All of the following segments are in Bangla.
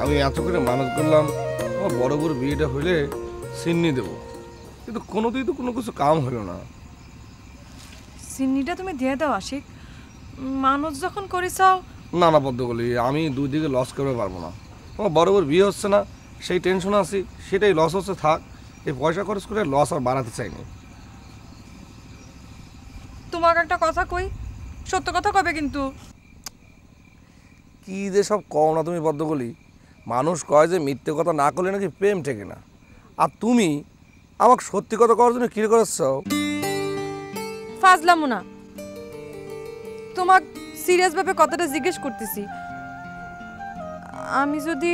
আমি এত করে মানুষ করলাম আমার বড় বড় বিয়েটা হইলে সিন্নি দেবো, কিন্তু কোনোদিন তো কোনো কিছু কাম হলো না। সিন্নিটা তুমি দিয়ে দাও আশিক, মানুষ যখন করিসাও। না না পদ্মকলি, আমি দুই দিকে লস করতে পারবো না। আমার বড় বড় বিয়ে হচ্ছে না, সেই টেনশন আছি, সেটাই লস হচ্ছে। থাক, এই পয়সা খরচ করে লস আর বাড়াতে চাইনি। তোমাকে একটা কথা কই, সত্য কথা কবে কিন্তু। কি যে সব কও না তুমি পদ্মকলি। মানুষ কয় যে মিথ্যে কথা না করলে নাকি প্রেম ঠেকে না, আর তুমি আমাকে সত্যি কথা করার জন্য কী করেছ? ফাজলামো না, তোমাক সিরিয়াস ভাবে কথাটা জিজ্ঞেস করতেছি। আমি যদি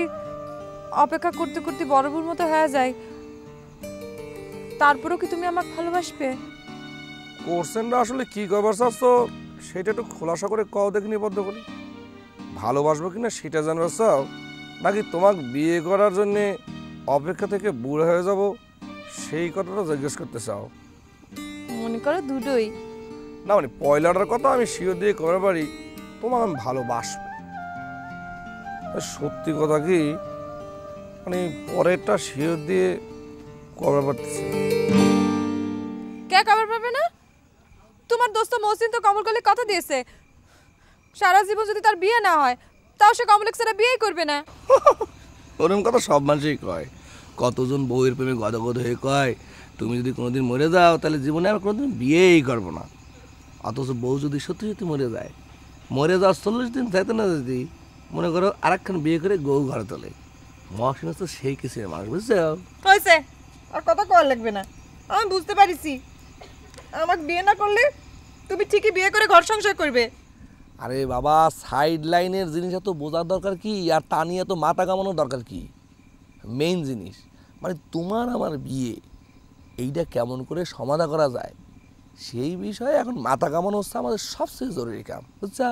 অপেক্ষা করতে করতে বড়বুর মতো হয়ে যাই, তারপরেও কি তুমি আমাকে ভালোবাসবে? কোর্সেনটা আসলে কী করবার চাচ্ছ সেটা একটু খোলাসা করে কও দেখিনি পদ্মকলি। ভালোবাসবো কিনা সেটা জানবার চাও, নাকি তোমাকে বিয়ে করার জন্যে অপেক্ষা থেকে বুড়ো হয়ে যাব সেই কথাটা জিজ্ঞেস করতে চাও? মনে করো দুটোই। না মানে পয়লাটার কথা আমি শিওর দিয়ে করতে পারি তোমাকে আমি ভালোবাসবো। সত্যি কথা কি মানে পরেরটা শিওর দিয়ে করতে পারতেছি। কে খবর পাবে না? তোমার দোস্ত মহসিন তো কমল কলে কথা দিয়েছে, সারা জীবন যদি তার বিয়ে না হয় তাও সে কমলেক ছাড়া বিয়েই করবে না। ওরকম কথা সব মানুষই কয়। কতজন বউয়ের প্রেমে গদগদ হয়ে কয় তুমি যদি কোনোদিন মরে যাও তাহলে জীবনে আর কোনোদিন বিয়েই করবো না। অথচ বউ যদি সত্যি সত্যি মরে যায়, মরে যাওয়ার 40 দিন যাইতে না যদি মনে করো আরেকখান বিয়ে করে গৌ ঘরে তোলে। মহাসিন তো সেই কিসের মানুষ, বুঝছো? হয়েছে, আর কথা কওয়ার লাগবে না। আমি বুঝতে পারিছি আমাকে বিয়ে না করলে তুমি ঠিকই বিয়ে করে ঘর সংসার করবে। আরে বাবা, সাইড লাইনের জিনিস এত বোঝার দরকার কি, আর তা নিয়ে এত মাথা কামানোর দরকার কি? মেইন জিনিস মানে তোমার আমার বিয়ে, এইটা কেমন করে সমাধা করা যায় সেই বিষয়ে এখন মাথা কামানো হচ্ছে আমাদের সবচেয়ে জরুরি কাম, বুঝছো?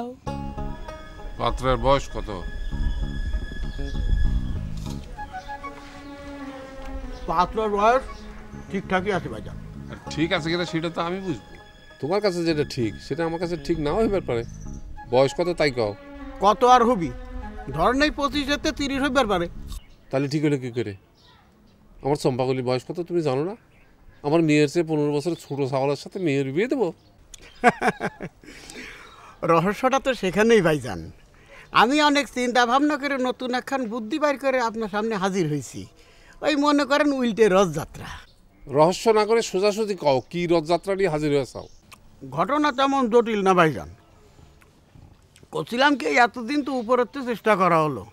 পাত্রের বয়স কত? পাত্রের বয়স ঠিকঠাকই আছে ভাইজান। ঠিক আছে কিনা সেটা তো আমি বুঝবো। তোমার কাছে যেটা ঠিক সেটা আমার কাছে ঠিক নাও হইবার পারে। বয়স কত তাই কও। কত আর হবি, ধর নেই 25 30 হইবার পারে। তাহলে ঠিক হলো কি করে? আমার চম্পাকলির বয়স কত তুমি জানো না? আমার মেয়ের চেয়ে 15 বছরের ছোটো ছাগলের সাথে মেয়ের বিয়ে দেবো? রহস্যটা তো সেখানেই ভাইজান। আমি অনেক চিন্তা ভাবনা করে নতুন একখান বুদ্ধি বাইর করে আপনার সামনে হাজির হয়েছি। ওই মনে করেন উল্টে রথযাত্রা। রহস্য না করে সোজাসুজি কও, কি রথযাত্রা নিয়ে হাজির হয়ে চাও? ঘটনা তেমন জটিল না ভাইজান। করছিলাম কি এতদিন তো উপরের চেষ্টা করা হলো,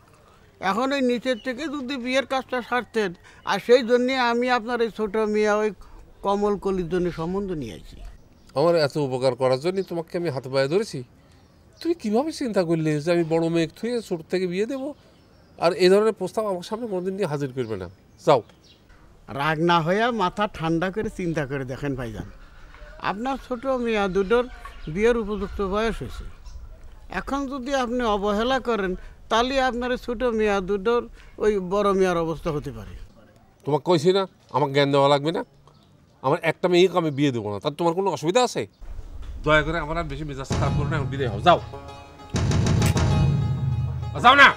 এখন ওই নিচের থেকে যদি বিয়ের কাজটা সারতেন, আর সেই জন্যে আমি আপনার এই ছোটো মেয়ে ওই কমল কলির জন্য সম্বন্ধ নিয়ে আসি। আমার এত উপকার করার জন্য তোমাকে আমি হাতে পায়ে ধরেছি। তুমি কীভাবে চিন্তা করলে যে আমি বড় মেয়ে থুয়ে ছোট থেকে বিয়ে দেবো? আর এই ধরনের প্রস্তাব আমার সামনে কোনোদিন নিয়ে হাজির করবে না। যাও। রাগ না হয়ে মাথা ঠান্ডা করে চিন্তা করে দেখেন ভাইজান, আপনার ছোটো মেয়ে দুটোর বিয়ের উপযুক্ত বয়স হয়েছে। এখন যদি আপনি অবহেলা করেন তাহলে আপনার ছোটো মেয়ে দুটোর ওই বড় মেয়ের অবস্থা হতে পারে। তোমাকে কইছি না আমাকে জ্ঞান দেওয়া লাগবে না। আমার একটা মেয়েকে আমি বিয়ে দেবো না, তার তোমার কোনো অসুবিধা আছে? দয়া করে আমার আর বেশি মেজাজ খারাপ করো না, এখন বিদায় হও। যাও যাও না।